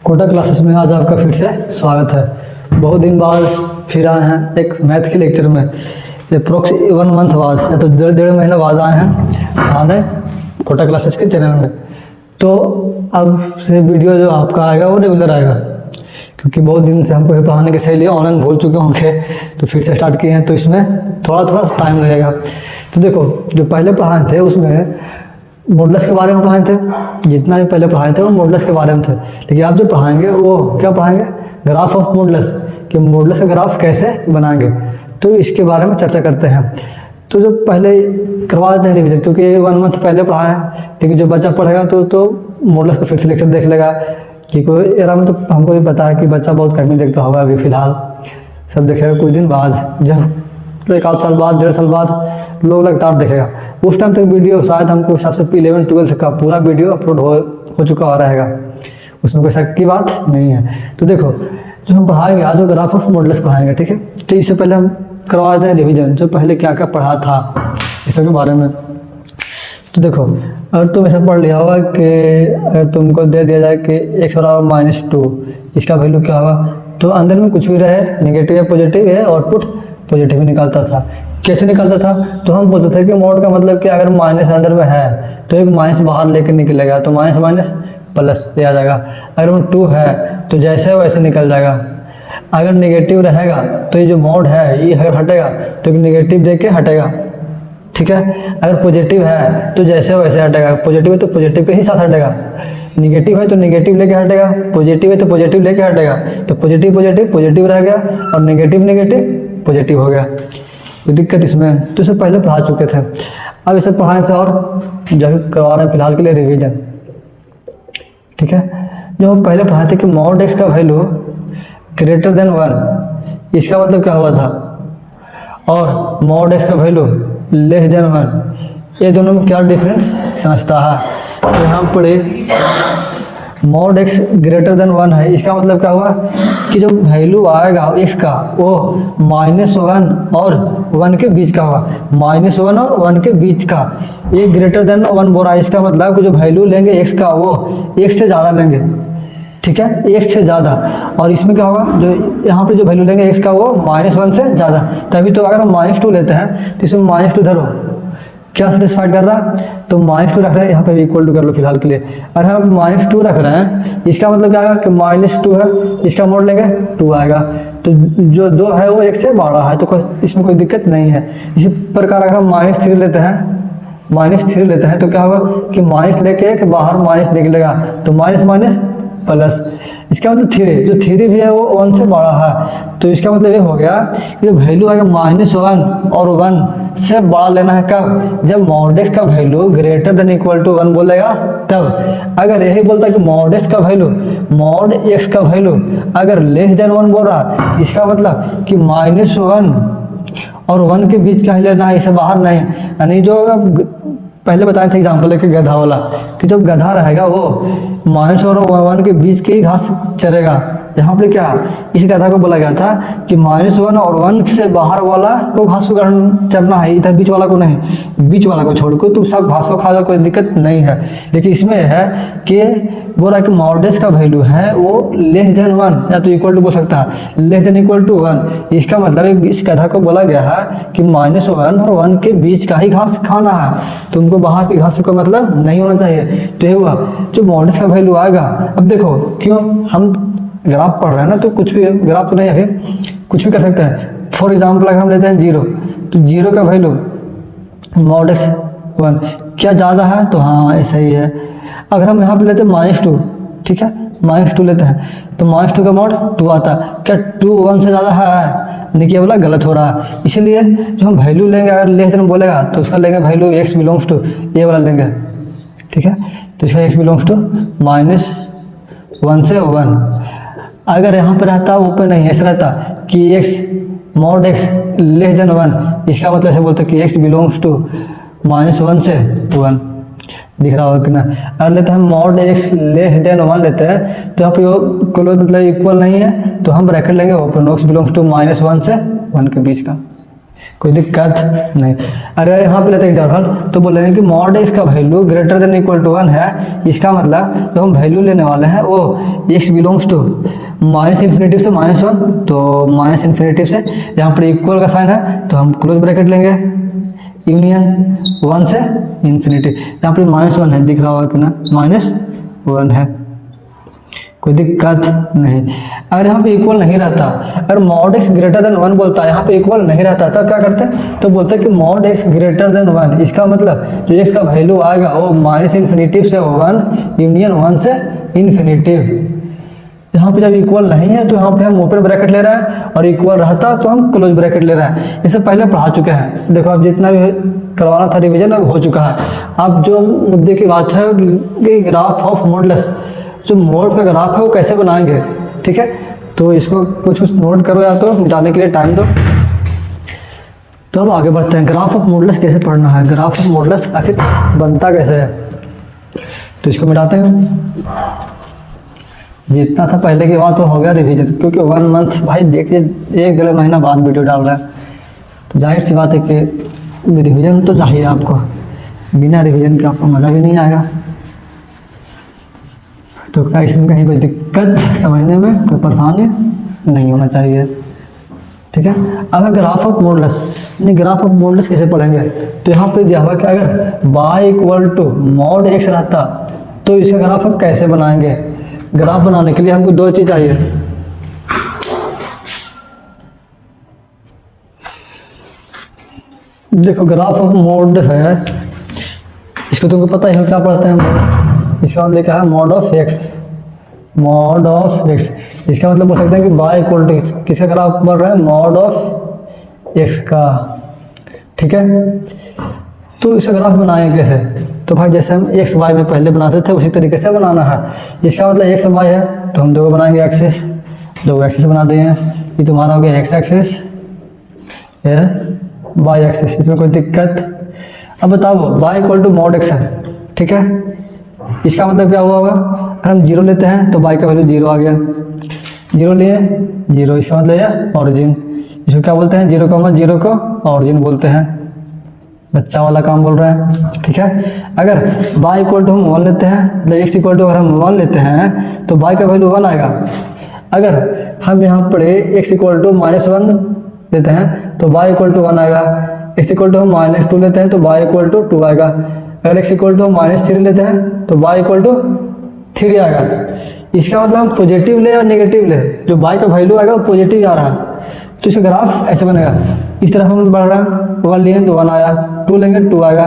Kota classes में आज आपका फिर से स्वागत है। बहुत दिन बाद फिर आए हैं एक मैथ के लेक्चर में। अप्रोक्स 1 मंथ बाद या तो डेढ़ महीना बाद आए हैं हमारे कोटा क्लासेस के चैनल में। तो अब से वीडियो जो आपका आएगा वो रेगुलर आएगा, क्योंकि बहुत दिन से हमको पढ़ाने के सही लिए ऑनलाइन भूल चुके होंगे, तो फिर से स्टार्ट किए हैं, तो इसमें थोड़ा टाइम लगेगा। तो देखो, जो पहले पढ़ाए थे उसमें मॉडल्स के बारे में पढ़ाए थे, जितना भी पहले पढ़ाए थे वो मॉडल्स के बारे में थे। लेकिन आप जो पढ़ाएंगे वो क्या पढ़ाएंगे, ग्राफ ऑफ मॉडल्स, कि मॉडल्स का ग्राफ कैसे बनाएंगे, तो इसके बारे में चर्चा करते हैं। तो जो पहले करवा देते हैं रिविजन, क्योंकि 1 मंथ पहले पढ़ाए हैं, लेकिन जो बच्चा पढ़ेगा तो मॉडल्स का फिर से लेक्चर देख लेगा। कि कोई एरा में तो हमको भी पता है कि बच्चा बहुत कम ही देखता होगा, अभी फिलहाल सब देखेगा कुछ दिन बाद, जब 1 साल बाद 1.5 साल बाद लोग लगातार देखेगा, उस टाइम तक वीडियो शायद हमको हिसाब से 11-12 का पूरा वीडियो अपलोड हो चुका रहेगा, उसमें कोई शक की बात नहीं है। तो देखो, जो हम पढ़ाएंगे आज वो ग्राफ ऑफ मॉडल्स पढ़ाएंगे, ठीक है। तो इससे पहले हम करवा देते हैं रिविजन, जो पहले क्या क्या पढ़ा था इस सब के बारे में। तो देखो, अगर तुम ऐसा पढ़ लिया होगा कि अगर तुमको दे दिया जाए कि x बराबर -2, इसका वैल्यू क्या होगा, तो अंदर में कुछ भी रहे, नेगेटिव या पॉजिटिव है, आउटपुट पॉजिटिव निकलता था। कैसे निकलता था, तो हम बोलते थे कि मॉड का मतलब कि अगर माइनस अंदर में है तो एक माइनस बाहर लेकर निकलेगा, तो माइनस माइनस प्लस ले आ जाएगा। अगर वो 2 है तो जैसे वैसे निकल जाएगा। अगर नेगेटिव रहेगा तो ये जो मॉड है ये अगर हटेगा तो एक नेगेटिव दे के हटेगा, ठीक है। अगर पॉजिटिव है तो जैसे वैसे हटेगा, पॉजिटिव है तो पॉजिटिव के ही साथ हटेगा, नेगेटिव है तो नेगेटिव लेके हटेगा, पॉजिटिव है तो पॉजिटिव लेके हटेगा, तो पॉजिटिव पॉजिटिव पॉजिटिव रह गया और नेगेटिव नेगेटिव पॉजिटिव हो गया। कोई दिक्कत इसमें, तो इसे पहले पढ़ा चुके थे। अब इसे पढ़ाने से और जब करवा रहे हैं फिलहाल के लिए रिवीजन, ठीक है। जो हम पहले पढ़ाए थे कि मॉड x का वैल्यू ग्रेटर देन 1, इसका मतलब क्या हुआ था, और मॉड x का वैल्यू लेस देन 1, ये दोनों में क्या डिफरेंस समझता है। तो यहाँ पढ़े मॉड x ग्रेटर देन 1 है, इसका मतलब क्या हुआ कि जो वैल्यू आएगा x का वो -1 और 1 के बीच का होगा, -1 और 1 के बीच का, ये ग्रेटर देन 1 बोल रहा है। इसका मतलब कि जो वैल्यू लेंगे x का वो 1 से ज़्यादा लेंगे, ठीक है, 1 से ज़्यादा। और इसमें क्या होगा, जो यहाँ पे जो वैल्यू लेंगे x का वो -1 से ज़्यादा, तभी तो अगर हम -2 लेते हैं तो इसमें -2 धरो, क्या सेटिस्फाइड कर रहा है, तो -2 रख रहे हैं, यहाँ पे इक्वल टू कर लो फिलहाल के लिए। अगर हम -2 रख रहे हैं, इसका मतलब क्या आएगा कि -2 है, इसका मोड लेंगे 2 आएगा, तो जो 2 है वो 1 से बड़ा है, तो इसमें कोई दिक्कत नहीं है। इसी प्रकार अगर हम -3 लेते हैं तो क्या होगा कि माइनस लेके कि बाहर माइनस निकलेगा, तो माइनस माइनस प्लस, इसका मतलब 3, जो 3 भी है वो 1 से बड़ा है। तो इसका मतलब ये हो गया कि वैल्यू आएगा -1 और 1 से बड़ा लेना है कब, जब मॉड x का value greater than equal to 1 बोलेगा तब। अगर यही बोलता है कि मॉड x का वैल्यू, मॉड x का वैल्यू अगर लेस देन 1 बोल रहा, इसका मतलब कि -1 और 1 के बीच का ही लेना है, इसे बाहर नहीं। यानी जो पहले बताए थे एग्जाम्पल लेके गधा वाला, कि जब गधा रहेगा वो -1 और 1 के बीच के ही घास चरेगा। यहाँ पे क्या, इस गधा को बोला गया था कि -1 और 1 से बाहर वाला को घास को चरना है, इधर बीच वाला को नहीं, बीच वाला को छोड़ के तुम सब घास को खा जाओ, कोई दिक्कत नहीं है। लेकिन इसमें है कि बोल रहा है कि मॉड x का वैल्यू है वो लेस देन 1 या तो इक्वल टू बोल सकता है, लेस देन इक्वल टू 1। इसका मतलब इस गधा को बोला गया है कि -1 और 1 के बीच का ही घास खाना है, तुमको बाहर की घास का मतलब नहीं होना चाहिए। तो ये हुआ जो मॉड x का वैल्यू आएगा। अब देखो, क्यों हम ग्राफ पढ़ रहे हैं ना, तो कुछ भी ग्राफ तो नहीं है, कुछ भी कर सकते हैं। फॉर एग्जाम्पल अगर हम लेते हैं 0, तो 0 का वैल्यू मॉड x 1 क्या ज़्यादा है, तो हाँ ऐसा ही है। अगर हम यहाँ पे लेते हैं -2, ठीक है, -2 लेते हैं तो -2 का मॉड 2 आता है, क्या 2 1 से ज़्यादा है, देखिए बोला गलत हो रहा है। इसीलिए जो हम वैल्यू लेंगे, अगर लेस देन बोलेगा तो उसका लेंगे वैल्यू x बिलोंग्स टू ये वाला लेंगे, ठीक है। तो इसका x बिलोंग्स टू -1 से 1। अगर यहाँ पे रहता वो पे नहीं, ऐसा रहता कि x mod x less than 1, इसका मतलब ऐसे बोलते कि x बिलोंग्स टू -1 से 1, दिख रहा होगा कि ना। अगर लेते हैं मॉड x लेस देन 1 लेते हैं, तो यहाँ पे क्लोज मतलब इक्वल नहीं है, तो हम ब्रैकेट लेंगे ओपन, x बिलोंग्स टू -1 से 1 के बीच का, कोई दिक्कत नहीं। अरे यहाँ पे लेते हैं इंटरवल, तो बोल रहे हैं कि मॉड एक्स का value greater than equal to 1 है। इसका मतलब जो हम वैल्यू लेने वाले हैं वो x belongs to minus infinitive से -1, तो माइनस इन्फिनेटिव से यहाँ पर इक्वल का साइन है तो हम क्लोज ब्रैकेट लेंगे, यूनियन 1 से इन्फिनिटी। यहाँ पर -1 है, दिख रहा होगा कि ना, -1 है, कोई दिक्कत नहीं। अगर यहाँ पे इक्वल नहीं रहता, अगर मॉड एक्स ग्रेटर देन 1 बोलता है, यहाँ पे इक्वल नहीं रहता, तब क्या करते हैं, तो बोलते हैं कि मॉड एक्स ग्रेटर देन 1। इसका मतलब जो एक्स का वैल्यू आएगा वो माइनस इन्फिनेटिव से 1 यूनियन 1 से इन्फिनेटिव। यहाँ पे जब इक्वल नहीं है तो यहाँ पे हम ओपन ब्रैकेट ले रहे हैं, और इक्वल रहता तो हम क्लोज ब्रैकेट ले रहे हैं। इससे पहले पढ़ा चुके हैं, देखो अब जितना भी करवाना था रिवीजन अब हो चुका है। अब जो मुद्दे की बात है कि ग्राफ ऑफ मॉडलेस, जो मोड का ग्राफ है वो कैसे बनाएंगे, ठीक है। तो इसको कुछ नोट करो या तो मिटाने के लिए टाइम दो। तो अब आगे बढ़ते हैं, ग्राफ ऑफ मॉडलेस कैसे पढ़ना है, ग्राफ ऑफ मॉडलेस आखिर बनता कैसे है। तो इसको मिटाते हैं। जितना था पहले की बात वो हो गया रिवीजन, क्योंकि 1 मंथ भाई देखिए 1 महीना बाद वीडियो डाल रहा है, तो जाहिर सी बात है कि रिवीजन तो चाहिए आपको, बिना रिवीजन के आपको मज़ा भी नहीं आएगा। तो क्या इसमें कहीं कोई दिक्कत समझने में कोई परेशानी नहीं होना चाहिए, ठीक है। अब ग्राफ ऑफ मॉडलेस, यानी ग्राफ ऑफ मॉडलेस कैसे पढ़ेंगे, तो यहाँ पे दिया हुआ कि अगर y equal to mod x रहता तो इसका ग्राफ हम कैसे बनाएंगे। ग्राफ बनाने के लिए हमको दो चीज़ चाहिए, देखो ग्राफ ऑफ मॉड है, इसको तुमको पता ही हो क्या पढ़ते हैं, इसका मतलब क्या है, mod of x, mod of x. इसका मतलब बोल सकते हैं कि y इक्वल टू किसका ग्राफ बन रहा है, मॉड ऑफ एक्स का, ठीक है। तो इसका ग्राफ बनाएं कैसे, तो भाई जैसे हम एक्स वाई में पहले बनाते थे उसी तरीके से बनाना है। इसका मतलब एक्स वाई है तो हम दो बनाएंगे एक्सिस, दो एक्सिस बना दिए हैं, ये तुम्हारा हो गया एक्स एक्सिस, ये वाई एक्सिस, इसमें कोई दिक्कत। अब बताओ y equal to mod x है, ठीक है। इसका मतलब क्या हुआ होगा, अगर हम 0 लेते हैं तो y का वैल्यू 0 आ गया, 0 लिए 0, इसका मतलब है ऑरिजिन। इसको क्या बोलते हैं, 0,0 को ऑरिजिन बोलते हैं, बच्चा वाला काम बोल रहा है, ठीक है। अगर y इक्वल टू हम 1 लेते हैं, मतलब x इक्वल टू अगर हम 1 लेते हैं तो y का वैल्यू 1 आएगा। अगर हम यहाँ पर x इक्वल टू -1 लेते हैं तो y इक्वल टू 1 आएगा, x इक्वल टू हम -2 लेते हैं तो y इक्वल टू 2 आएगा। अगर x इक्वल टू हम -3 लेते हैं तो y इक्वल टू 3 आएगा। इसका मतलब हम पॉजिटिव ले या नेगेटिव ले, जो y का वैल्यू आएगा वो पॉजिटिव आ रहा है, तो इसका ग्राफ ऐसे बनेगा। इस तरफ हम बढ़ रहा है, 1 लिए तो 1 आया, 2 लेंगे 2 आएगा,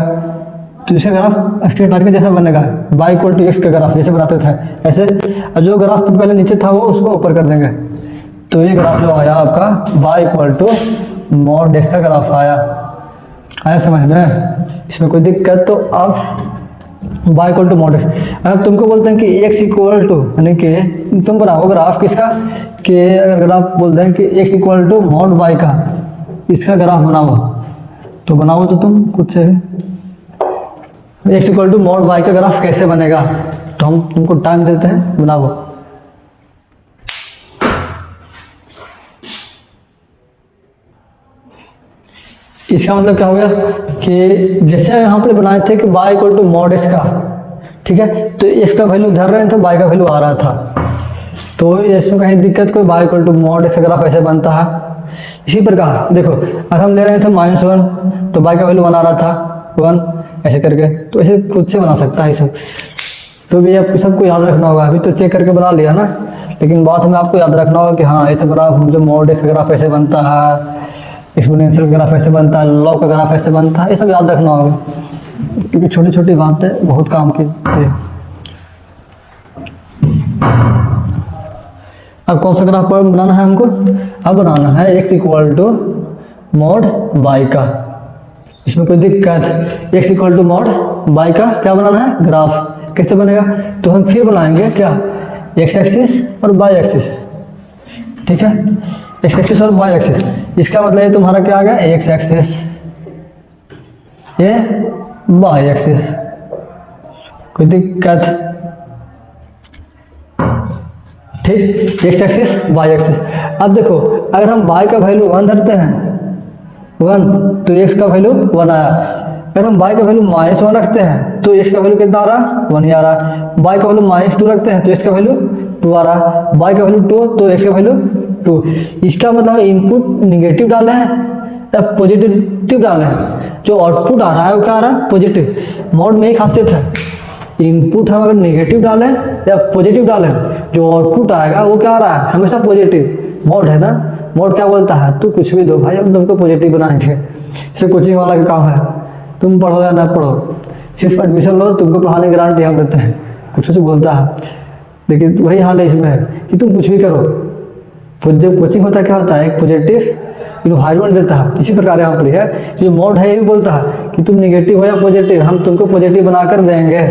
तो इसका ग्राफ स्ट्रेट लाइन के जैसा बनेगा, y इक्वल टू एक्स का ग्राफ जैसे बनाते थे ऐसे। और जो ग्राफ पहले नीचे था वो उसको ऊपर कर देंगे, तो ये ग्राफ जो आया आपका y equal to mod x का ग्राफ आया समझ में, इसमें कोई दिक्कत। तो अब y equal to mod x, अगर तुमको बोलते हैं कि x इक्वल टू, यानी कि तुम बनाओ ग्राफ किसका, कि अगर ग्राफ बोलते हैं कि x equal to mod y का, इसका ग्राफ बनाओ, तो बनाओ तो तुम खुद से x equal to mod y का ग्राफ कैसे बनेगा, तो हम तुमको टाइम देते हैं, बनाओ। इसका मतलब क्या हो गया कि जैसे यहाँ पर बनाए थे कि y equal to mod x का, ठीक है, तो x का वैल्यू धर रहे थे, y का वैल्यू आ रहा था, तो इसमें कहीं दिक्कत कोई, y equal to mod x का ग्राफ ऐसे बनता है। इसी प्रकार देखो अगर हम ले रहे थे -1 तो y का वैल्यू 1 आ रहा था, 1 ऐसे करके, तो ऐसे खुद से बना सकता है सब। तो भी आपको सबको याद रखना होगा, अभी तो चेक करके बना लिया ना, लेकिन बात हमें आपको याद रखना होगा कि हाँ ऐसे ग्राफ, जो मॉड एक्स का ग्राफ ऐसे बनता है, एक्सपोनेंशियल ग्राफ ऐसे बनता है, लॉग का ग्राफ ऐसे बनता है, ये सब याद रखना होगा, क्योंकि छोटी छोटी बातें बहुत काम की थी। अब कौन सा ग्राफ पर बनाना है हमको, अब बनाना है x equal to mod y का, इसमें कोई दिक्कत, x equal to mod y का क्या बनाना है ग्राफ, कैसे बनेगा, तो हम फिर बनाएंगे क्या, x एक्सिस और y एक्सिस, ठीक है, x एक्सिस और y एक्सिस। इसका मतलब ये तुम्हारा क्या आ गया, x एक्सिस, ये y एक्सिस, कोई दिक्कत, ठीक, x एक्सिस y एक्सिस। अब देखो अगर हम y का वैल्यू 1 धरते हैं 1 तो x का वैल्यू 1 आया। अगर हम y का वैल्यू -1 रखते हैं तो x का वैल्यू कितना आ रहा, 1 ही आ रहा। y का वैल्यू -2 रखते हैं तो x का वैल्यू 2 आ रहा। y का वैल्यू 2 तो x का वैल्यू 2। इसका मतलब इनपुट निगेटिव डाले हैं या पॉजिटिव डाले हैं, जो आउटपुट आ रहा है वो क्या आ रहा है, पॉजिटिव। मोड में एक खासियत है, इनपुट हम अगर नेगेटिव डालें या पॉजिटिव डालें, जो आउटपुट आएगा वो क्या आ रहा है, हमेशा पॉजिटिव। मोड है ना, मोड क्या बोलता है, तू कुछ भी दो भाई हम तुमको पॉजिटिव बनाएंगे। जैसे कोचिंग वाला का काम है, तुम पढ़ो या ना पढ़ो, सिर्फ एडमिशन लो, तुमको पढ़ाने की गारंटी हम देते हैं। कुछ से बोलता है, लेकिन वही हाल है इसमें कि तुम कुछ भी करो। जब कोचिंग होता है क्या होता है, एक पॉजिटिव इन्वायरमेंट देता है। इसी प्रकार यहाँ पर है, जो मोड है ये भी बोलता है कि तुम नेगेटिव हो या पॉजिटिव, हम तुमको पॉजिटिव बनाकर देंगे।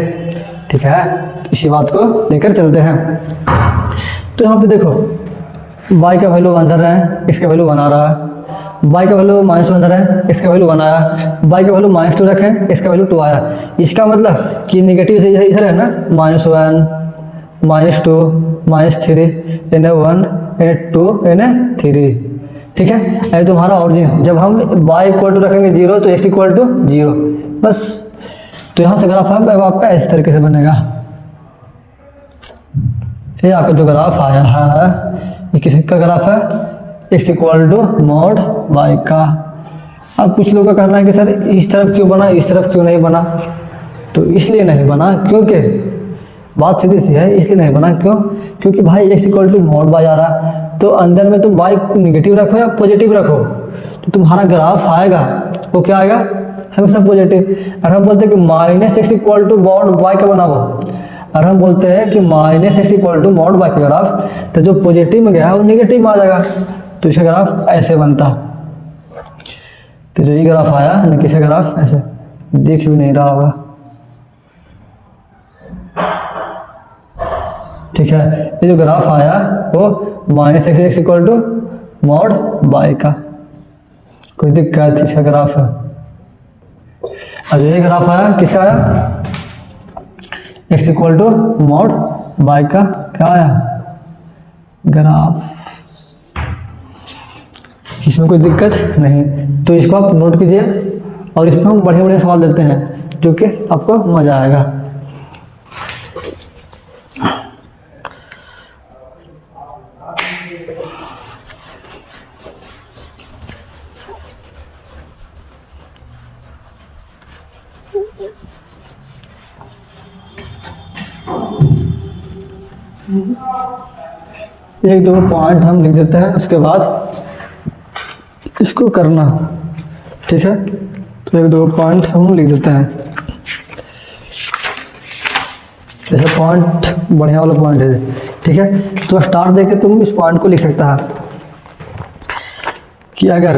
ठीक है, इसी बात को लेकर चलते हैं। तो यहाँ पे देखो y का वैल्यू 1 धर रहे हैं, x का वैल्यू 1 आ रहा है। y का वैल्यू -1 धर रहे हैं, x का वैल्यू 1 आया। y का वैल्यू -2 रखें, x का वैल्यू 2 आया। इसका मतलब कि नेगेटिव इधर है ना, -1 -2 -3 यानी 1 यानी 2 यानी 3। ठीक है, ये तुम्हारा ऑरिजिन। जब हम y इक्वल टू रखेंगे 0 तो x इक्वल टू 0, बस। तो यहाँ से ग्राफ आपका इस तरीके से बनेगा। ये आपका जो ग्राफ आया है ये किसका ग्राफ है, x equal to mod y का। अब कुछ लोगों का कहना है कि सर इस तरफ क्यों बना, इस तरफ क्यों नहीं बना। तो इसलिए नहीं बना क्योंकि बात सीधी सी है, इसलिए नहीं बना क्यों, क्योंकि भाई x equal to mod y आ रहा, तो अंदर में तुम y निगेटिव रखो या पॉजिटिव रखो तो तुम्हारा ग्राफ आएगा वो क्या आएगा, हमेशा पॉजिटिव। अगर हम बोलते हैं कि -x equal to mod y का बनाओ, अगर हम बोलते हैं कि -x equal to mod y का ग्राफ, तो जो पॉजिटिव में गया है वो निगेटिव में आ जाएगा, तो इसका ग्राफ ऐसे बनता। तो जो ये ग्राफ आया ना, किसका ग्राफ ऐसे दिख भी नहीं रहा होगा। ठीक है, ये जो ग्राफ आया वो -x equal to mod y का, कोई दिक्कत इसका ग्राफ है। अब ये ग्राफ आया किसका आया, x equal to mod y का क्या आया ग्राफ। इसमें कोई दिक्कत नहीं, तो इसको आप नोट कीजिए और इसमें हम बढ़िया बढ़िया सवाल देते हैं जो कि आपको मजा आएगा। एक दो पॉइंट हम लिख देते हैं, उसके बाद इसको करना। ठीक है, तो एक दो पॉइंट हम लिख देते हैं। जैसे पॉइंट बढ़िया वाला पॉइंट है, ठीक है, तो स्टार देके तुम इस पॉइंट को लिख सकता है कि अगर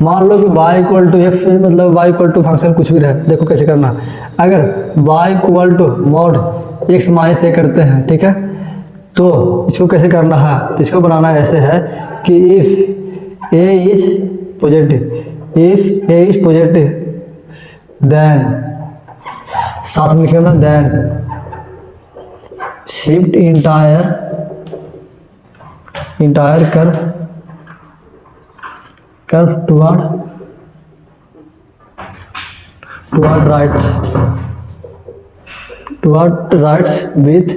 मान लो कि y इक्वल टू एफ, मतलब y इक्वल टू फंक्शन कुछ भी रहे, देखो कैसे करना। अगर y equal to mod x minus a करते हैं, ठीक है, तो इसको कैसे करना है, तो इसको बनाना ऐसे है कि if a is positive, if a is positive then, साथ में लिखना then shift entire curve toward rights with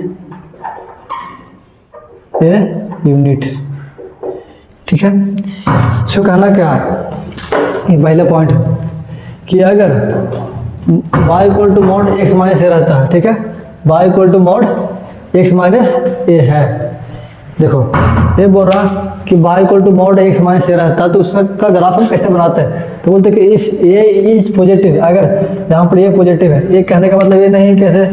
a unit. ठीक है, इसको कहना क्या है, ये पहला पॉइंट कि अगर y equal to mod x minus a रहता है, ठीक है, y equal to mod x minus a है। देखो ये बोल रहा कि y equal to mod x minus a रहता है, तो उसका ग्राफ हम कैसे बनाते हैं, तो बोलते हैं कि इफ a इज पॉजिटिव, अगर यहाँ पर ये पॉजिटिव है, ये कहने का मतलब ये नहीं कैसे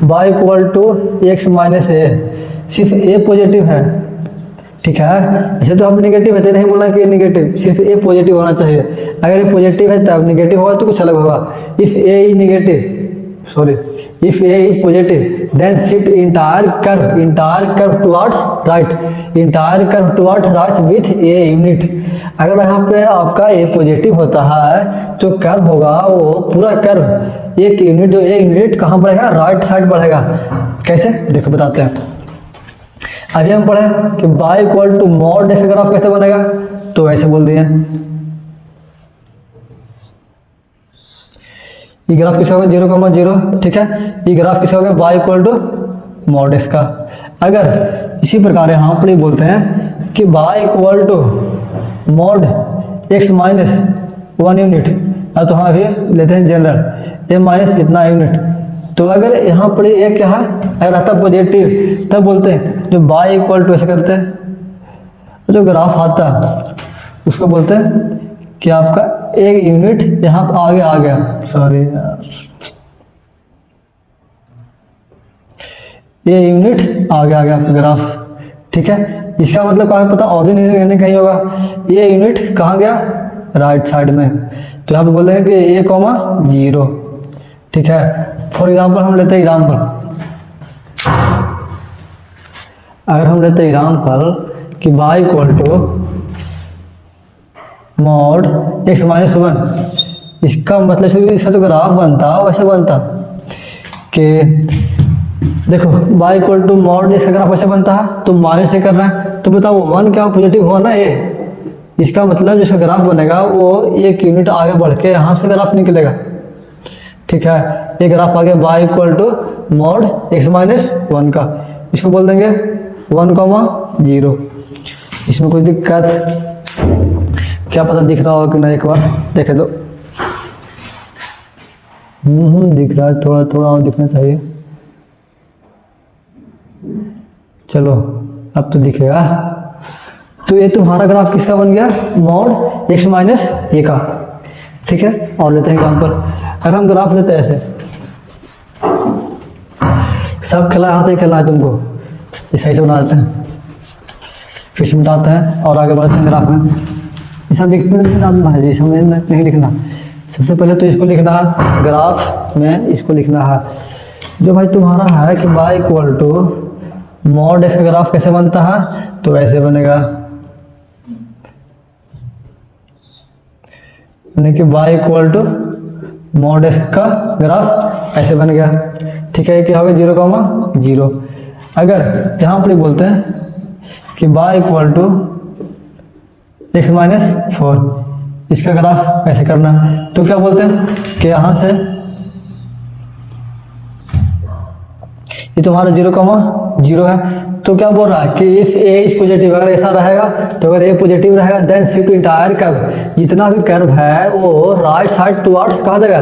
y equal to x minus a, सिर्फ a पॉजिटिव है। ठीक है, ऐसे तो अब निगेटिव है तो नहीं बोलना कि निगेटिव, सिर्फ ए पॉजिटिव होना चाहिए। अगर ये पॉजिटिव है तब निगेटिव होगा तो कुछ अलग होगा। If a is negative, sorry, if a is positive then shift entire curve towards right with a unit. अगर यहाँ पे आपका ए पॉजिटिव होता है तो कर्व होगा वो पूरा कर्व एक यूनिट, जो ए यूनिट कहाँ बढ़ेगा, राइट साइड बढ़ेगा। कैसे, देखो बताते हैं। अभी हम पढ़े कि y equal to mod x का ग्राफ कैसे बनेगा, तो ऐसे बोल दिए ये ग्राफ किसका होगा 0,0, ठीक है। ये ग्राफ किसका होगा y equal to mod x का। अगर इसी प्रकार यहाँ पर बोलते हैं कि y equal to mod x minus 1 unit, तो हाँ भी लेते हैं जनरल a माइनस इतना यूनिट। तो अगर यहाँ पर ये क्या है, अगर आता पॉजिटिव तब बोलते हैं जो y इक्वल टू ऐसे करते हैं, जो ग्राफ आता है उसको बोलते हैं कि आपका एक यूनिट यहाँ आगे आ गया, सॉरी ये यूनिट आगे आ गया आपका ग्राफ, ठीक है। इसका मतलब कहाँ पता और नहीं कहीं होगा, ये यूनिट कहाँ गया राइट साइड में, तो यहाँ पे बोल देंगे कि a, 0, ठीक है। फॉर एग्जाम्पल हम लेते हैं एग्जाम्पल, अगर हम लेते हैं एग्जाम्पल कि y equal to mod x minus 1, इसका मतलब इसका जो ग्राफ बनता वैसे बनता कि देखो y equal to mod x का ग्राफ वैसे बनता है, तो माइनस से करना है, तो बताओ 1 क्या पॉजिटिव हुआ ना a, इसका मतलब जिसका ग्राफ बनेगा वो एक यूनिट आगे बढ़ के यहाँ से ग्राफ निकलेगा, ठीक है। ये ग्राफ आ गया y equal to mod x minus 1 का, इसको बोल देंगे 1,0। इसमें कोई दिक्कत क्या पता दिख रहा हो कि ना, एक बार देखे तो दिख रहा है, थोड़ा थोड़ा और दिखना चाहिए। चलो अब तो दिखेगा। तो ये तुम्हारा ग्राफ किसका बन गया, मॉड x माइनस a का, ठीक है। और लेते हैं एग्जाम्पल, अगर हम ग्राफ लेते हैं ऐसे, सब खेला यहाँ से ही खेलना है तुमको, इस सही से बना देते हैं, फिर से मिटाते हैं और आगे बढ़ते हैं ग्राफ में। ये सब लिखना है जी, इसमें नहीं लिखना। सबसे पहले तो इसको लिखना है ग्राफ में, इसको लिखना है जो भाई तुम्हारा है कि y equal to mod x का ग्राफ कैसे बनता है, तो ऐसे बनेगा, यानी कि y equal to mod x का ग्राफ ऐसे बन गया, ठीक है। क्या होगा 0,0। अगर यहाँ पर बोलते हैं कि y equal to x minus 4, इसका ग्राफ कैसे करना, तो क्या बोलते हैं कि यहाँ से ये तुम्हारा 0,0 है, तो क्या बोल रहा है कि इफ a इज पॉजिटिव, अगर ऐसा रहेगा तो अगर a पॉजिटिव रहेगा देन शिफ्ट इंटायर कर्व, जितना भी कर्व है वो राइट साइड टुवर्ड कहाँ देगा,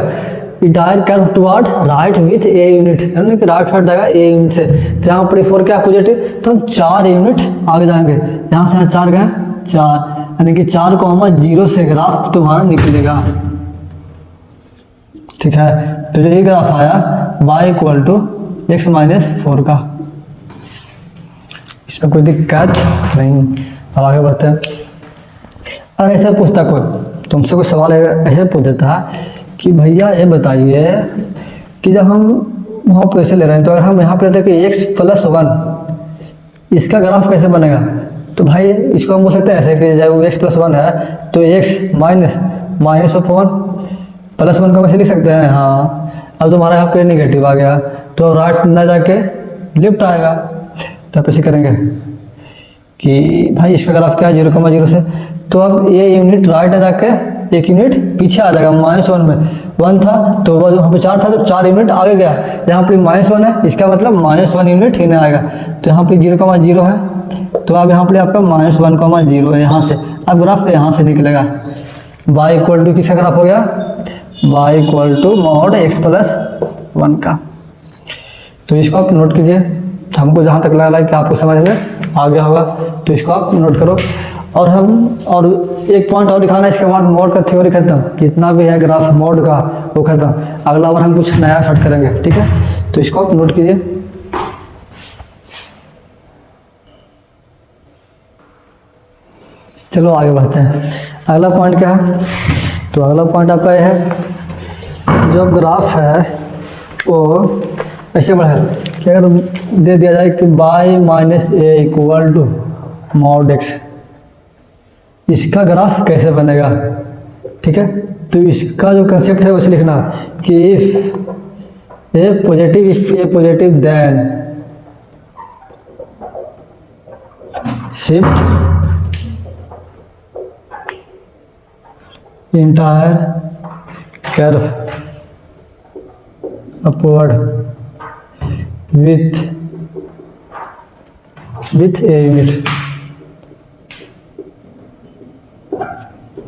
entire curve toward right with a unit, यानी कि राइट साइड देगा a यूनिट से। तो यहाँ पर 4 क्या पॉजिटिव, तो हम 4 यूनिट आगे जाएंगे, यहाँ से 4 गए 4, यानी कि 4,0 से ग्राफ तुम्हारा निकलेगा, ठीक है। तो जो ये ग्राफ आया y equal to x minus 4 का, इसमें कोई दिक्कत नहीं। अब आगे बढ़ते हैं। और ऐसे पूछता कोई तुमसे कोई सवाल ऐसे पूछ देता है कि भैया ये बताइए कि जब हम वहाँ पैसे ले रहे हैं, तो अगर हम यहाँ पे लेते हैं कि x प्लस 1, इसका ग्राफ कैसे बनेगा, तो भाई इसको हम बोल सकते हैं ऐसे कि जब x प्लस 1 है तो x माइनस ऑफ 1 प्लस 1 को वैसे लिख सकते हैं, हाँ। अब तुम्हारा यहाँ पे नेगेटिव आ गया तो राइट ना जाके लेफ्ट आएगा, तो आप ऐसे करेंगे कि भाई इसका ग्राफ क्या है 0,0 से, तो अब ये यूनिट राइट आ जाके एक यूनिट पीछे आ जाएगा, -1 में 1 था तो वहाँ पे 4 था तो 4 यूनिट आगे गया, यहाँ पे -1 है, इसका मतलब -1 यूनिट ही नहीं आएगा, तो यहाँ पे 0,0 है, तो अब यहाँ पे आपका -1,0 है यहाँ से, अब ग्राफ यहाँ से निकलेगा। y इक्वल टू किसका ग्राफ हो गया, y equal to mod x plus 1 का। तो इसको आप नोट कीजिए, हमको जहाँ तक लग रहा है कि आपको समझ में आ गया होगा, तो इसको आप नोट करो। और एक पॉइंट और दिखाना है, इसके बाद मोड का थ्योरी खत्म, जितना भी है ग्राफ मोड का वो खत्म। अगला बार हम कुछ नया स्टार्ट करेंगे, ठीक है। तो इसको आप नोट कीजिए। चलो आगे बढ़ते हैं। अगला पॉइंट क्या है, तो अगला पॉइंट आपका यह है जो ग्राफ है वो ऐसे बढ़ा कि अगर दे दिया जाए कि y minus a equal to mod x, इसका ग्राफ कैसे बनेगा, ठीक है। तो इसका जो कंसेप्ट है उसे लिखना कि if a positive then shift entire curve upward with a unit,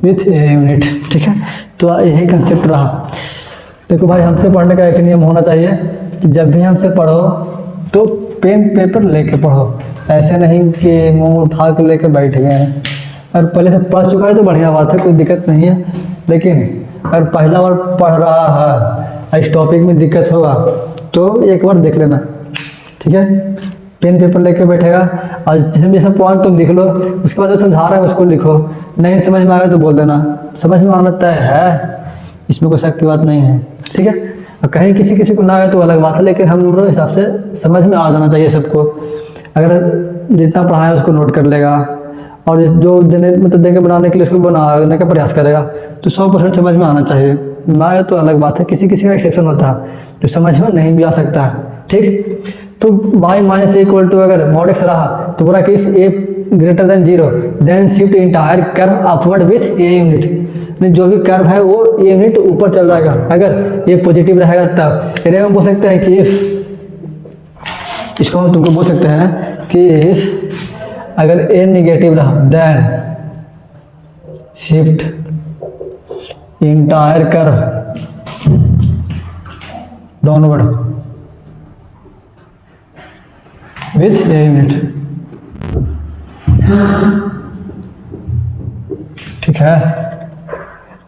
with a unit. ठीक है, तो यही कंसेप्ट रहा। देखो भाई, हमसे पढ़ने का एक नियम होना चाहिए कि जब भी हमसे पढ़ो तो पेन पेपर लेके पढ़ो, ऐसे नहीं कि मुंह उठा के लेके बैठ गए हैं। अगर पहले से पढ़ चुका है तो बढ़िया बात है, कोई दिक्कत नहीं है, लेकिन अगर पहला बार पढ़ रहा है, इस टॉपिक में दिक्कत होगा तो एक बार देख लेना। ठीक है, पेन पेपर लेके बैठेगा और जिसमें भी सब पॉइंट तुम लिख लो, उसके बाद जो समझा रहा है उसको लिखो, नहीं समझ में आएगा तो बोल देना। समझ में आना तय है, इसमें कोई शक की बात नहीं है। ठीक है, और कहीं किसी किसी को ना आए तो अलग बात है, लेकिन हम हिसाब से समझ में आ जाना चाहिए सबको। अगर जितना पढ़ाया उसको नोट कर लेगा और जो देने मतलब देंगे बनाने के लिए उसको बनाने का प्रयास करेगा तो 100% समझ में आना चाहिए। ना आए तो अलग बात है, किसी किसी का एक्सेप्शन होता है जो समझ में नहीं भी आ सकता है। ठीक, तो y minus a equal to अगर मॉड एक्स रहा तो बोला कि if a greater than 0 then shift entire curve upward with a unit. जो भी कर्व है वो ए यूनिट ऊपर चल जाएगा। अगर ये पॉजिटिव रहेगा तब इन्हें हम बोल सकते हैं कि इफ, इसको हम तुमको बोल सकते हैं कि इफ अगर ए निगेटिव रहा then shift entire curve downward with a unit. ठीक है,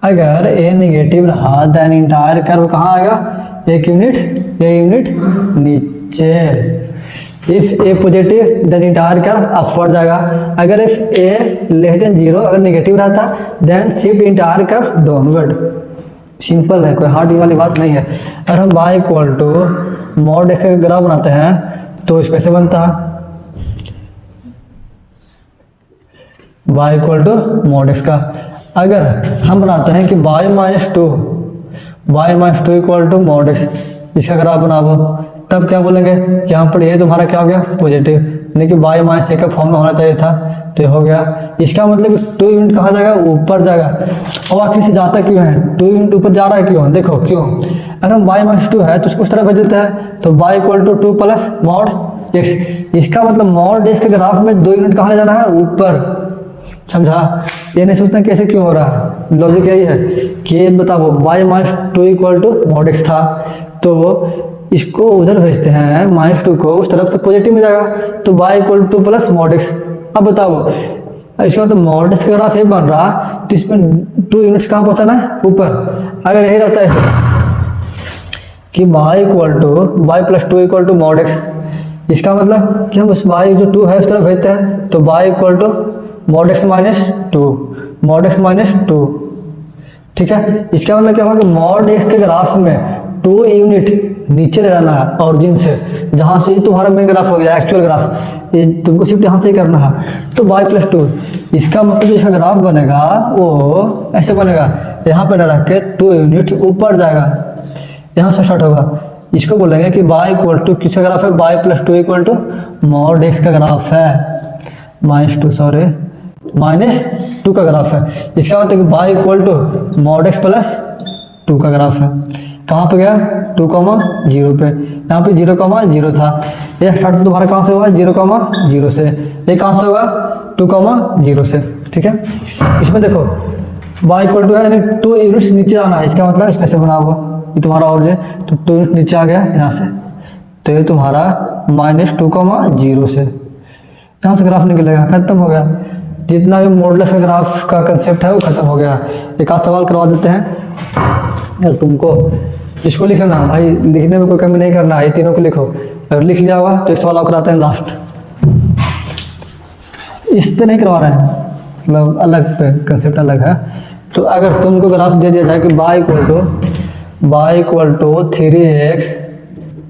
अगर ए निगेटिव रहा देन इंटायर कर्व कहाँ आएगा, एक यूनिट ए यूनिट नीचे। If a positive then entire curve upward जाएगा। अगर इफ ए लेस देन 0 अगर निगेटिव रहता then shift entire curve downward. Simple है, कोई हार्ड वाली बात नहीं है। अगर हम y equal to mod x का ग्राफ बनाते हैं तो इसको कैसे बनता है, y equal to mod x का। अगर हम बनाते हैं कि y minus two equal to mod x, इसका ग्राफ बनाओ, तब क्या बोलेंगे कि यहाँ पर ये तुम्हारा क्या हो गया पॉजिटिव, यानी कि y माइनस ए का फॉर्म में होना चाहिए था, तो ये हो गया। इसका मतलब 2 यूनिट कहाँ जाएगा, ऊपर जाएगा। और आखिर से जाता क्यों है, 2 यूनिट ऊपर जा रहा है क्यों, देखो क्यों। अगर हम y माइनस 2 है तो उसको उस तरह भेज देते हैं, तो y equal to 2 plus mod x. इसका मतलब मॉड एक्स के ग्राफ में 2 यूनिट कहाँ ले जाना है, ऊपर। समझा, ये नहीं सोचना कैसे क्यों हो रहा है, लॉजिक यही है कि बताओ y minus 2 equal to mod x था, तो इसको उधर भेजते हैं -2 को, उस तरफ तो पॉजिटिव में जाएगा, तो y equal two plus mod x. अब बताओ इसका मतलब मॉड एक्स का ग्राफ एक बन रहा तो इसमें 2 यूनिट्स कहाँ पहुँचाना है, ऊपर। अगर यही रहता है ऐसे कि y equal to y plus 2 equal to mod x, इसका मतलब कि हम उस y जो 2 है उस तरफ भेजते हैं, तो y equal to mod x minus 2, mod x minus 2। ठीक है, इसका मतलब क्या होगा कि मॉड एक्स के ग्राफ में 2 यूनिट नीचे ले जाना है ऑरिजिन से, जहाँ से ये तुम्हारा मेन ग्राफ हो गया एक्चुअल ग्राफ, ये तुमको शिफ्ट यहाँ से ही करना है, तो y प्लस 2। इसका मतलब इसका ग्राफ बनेगा वो ऐसे बनेगा, यहाँ पे न रख के 2 यूनिट ऊपर जाएगा, यहाँ से स्टार्ट होगा। इसको बोलेंगे कि y इक्वल टू किसका ग्राफ है, y plus 2 equal to mod x का ग्राफ है, -2 का ग्राफ है। इसका मतलब कि y equal to mod x plus 2 का ग्राफ है। कहाँ पे गया, 2,0 पे, यहाँ पे 0,0 था। ये स्टार्ट तुम्हारा कहाँ से हुआ, 0,0 से। ये कहाँ से होगा, 2,0 से। ठीक है, इसमें देखो y इक्वल टू है यानी 2 यूनिट्स नीचे आना है, इसका मतलब इसको कैसे बनाओ, ये तुम्हारा ऑरिजिन, तो 2 यूनिट नीचे आ गया यहाँ से, तो ये तुम्हारा -2,0 से यहाँ से ग्राफ निकलेगा, खत्म हो गया। जितना भी मॉडुलस का ग्राफ का कंसेप्ट है वो खत्म हो गया। एक आध सवाल करवा देते हैं यार तुमको, इसको लिख लेना भाई, लिखने में कोई कमी नहीं करना है, तीनों को लिखो। अगर लिख लिया होगा तो एक सवाल और कराते हैं लास्ट, इस पे नहीं करवा रहे हैं, मतलब अलग पे, कंसेप्ट अलग है। तो अगर तुमको ग्राफ दे दिया जाए कि y equal to 3x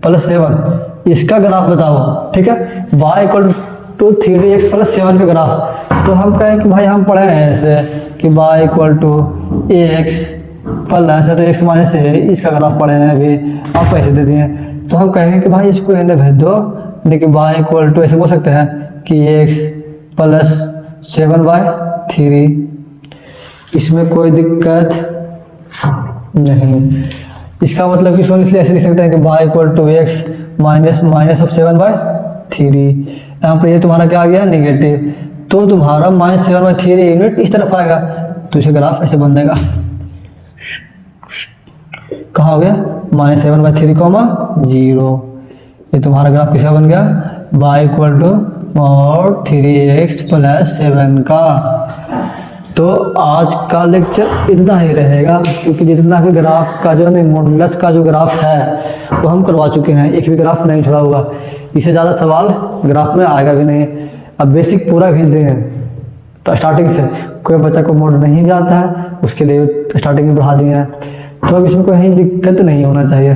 plus 7, इसका ग्राफ बताओ। ठीक है, y equal to 3x plus 7 का ग्राफ, तो हम कहें कि भाई हम पढ़े हैं ऐसे कि y equal to x plus है तो x माइनस है, इसका ग्राफ पढ़े हैं अभी, आप पैसे दे दिए, तो हम कहेंगे कि भाई इसको इन्हें भेज दो, लेकिन y इक्वल टू ऐसे बोल सकते हैं कि x प्लस 7/3, इसमें कोई दिक्कत नहीं। इसका मतलब कि इसको इसलिए ऐसे लिख सकते हैं कि y equal to x minus of 7/3। यहाँ पर ये तुम्हारा क्या आ गया नेगेटिव, तो तुम्हारा -7/3 यूनिट इस तरफ आएगा, तो इसका ग्राफ ऐसे बन जाएगा। कहाँ हो गया -7/3, 0। ये तुम्हारा ग्राफ किसका बन गया, y equal to mod 3x + 7 का। तो आज का लेक्चर इतना ही रहेगा, क्योंकि जितना भी ग्राफ का जो है मॉडुलस का जो ग्राफ है वो हम करवा चुके हैं, एक भी ग्राफ नहीं छोड़ा होगा। इससे ज़्यादा सवाल ग्राफ में आएगा भी नहीं। अब बेसिक पूरा खींच देंगे तो स्टार्टिंग से, कोई बच्चा को मोड नहीं भी आता है उसके लिए स्टार्टिंग में बढ़ा दिए हैं, तो अब इसमें कोई दिक्कत नहीं होना चाहिए।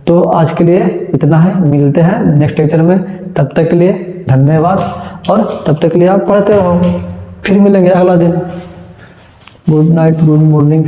तो आज के लिए इतना है, मिलते हैं नेक्स्ट लेक्चर में। तब तक के लिए धन्यवाद, और तब तक के लिए आप पढ़ते रहो। फिर मिलेंगे अगला दिन। Good night, good morning.